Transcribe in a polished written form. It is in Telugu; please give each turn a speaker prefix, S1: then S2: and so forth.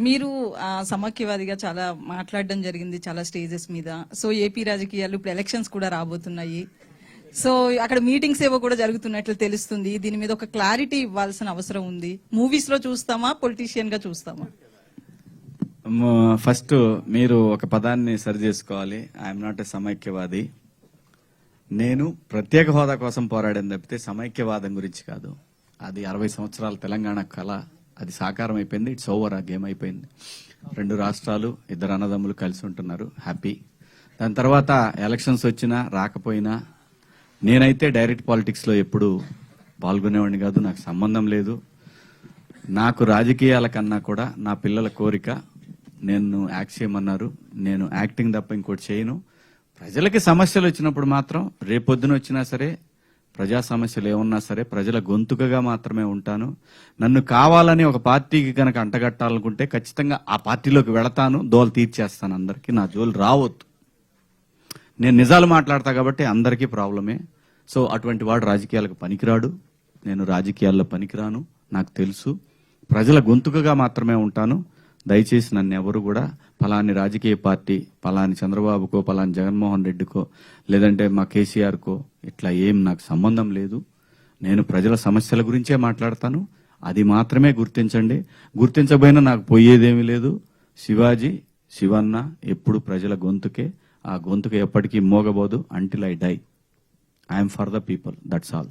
S1: మీరు సమాఖ్యవాదిగా చాలా మాట్లాడడం జరిగింది చాలా స్టేజెస్ మీద. సో ఏపీ రాజకీయాలు ఇప్పుడు ఎలక్షన్స్ కూడా రాబోతున్నాయి. సో అక్కడ మీటింగ్స్ ఏవో కూడా జరుగుతున్నట్లు తెలుస్తుంది. దీని మీద ఒక క్లారిటీ ఇవ్వాల్సిన అవసరం ఉంది. మూవీస్ లో చూస్తామా, పొలిటీషియన్ గా చూస్తామా?
S2: ఫస్ట్ మీరు ఒక పదాన్ని సరి చేసుకోవాలి. ఐఎమ్ నాట్ ఎ సమైక్యవాది. నేను ప్రత్యేక హోదా కోసం పోరాడని తప్పితే సమైక్యవాదం గురించి కాదు. అది 60 సంవత్సరాల తెలంగాణ కళ, అది సాకారం అయిపోయింది. ఇట్స్ ఓవర్, ఆ గేమ్ అయిపోయింది. 2 రాష్ట్రాలు, 2 అన్నదమ్ములు కలిసి ఉంటున్నారు, హ్యాపీ. దాని తర్వాత ఎలక్షన్స్ వచ్చినా రాకపోయినా నేనైతే డైరెక్ట్ పాలిటిక్స్ లో ఎప్పుడు పాల్గొనేవాడిని కాదు, నాకు సంబంధం లేదు. నాకు రాజకీయాల కన్నా కూడా నా పిల్లల కోరిక, నేను యాక్ట్ చేయమన్నారు, నేను యాక్టింగ్ తప్ప ఇంకోటి చేయను. ప్రజలకి సమస్యలు వచ్చినప్పుడు మాత్రం రేపొద్దున వచ్చినా సరే, ప్రజా సమస్యలు ఏమన్నా సరే ప్రజల గొంతుకగా మాత్రమే ఉంటాను. నన్ను కావాలని ఒక పార్టీకి కనుక అంటగట్టాలనుకుంటే ఖచ్చితంగా ఆ పార్టీలోకి వెళతాను, దోలు తీర్చేస్తాను. అందరికీ నా జోలు రావద్దు. నేను నిజాలు మాట్లాడతా కాబట్టి అందరికీ ప్రాబ్లమే. సో అటువంటి వాడు రాజకీయాలకు పనికిరాడు, నేను రాజకీయాల్లో పనికిరాను, నాకు తెలుసు. ప్రజల గొంతుకగా మాత్రమే ఉంటాను. దయచేసి నన్ను ఎవరు కూడా పలాని రాజకీయ పార్టీ, పలాని చంద్రబాబుకో, పలాని జగన్మోహన్ రెడ్డికో, లేదంటే మా కేసీఆర్కో ఇట్లా ఏం నాకు సంబంధం లేదు. నేను ప్రజల సమస్యల గురించే మాట్లాడతాను. అది మాత్రమే గుర్తించండి. గుర్తించబోయినా నాకు పోయేదేమీ లేదు. శివాజీ, శివన్న ఎప్పుడు ప్రజల గొంతుకే. ఆ గొంతుకు ఎప్పటికీ మోగబోదు. Until I die. I'm for the people, that's all.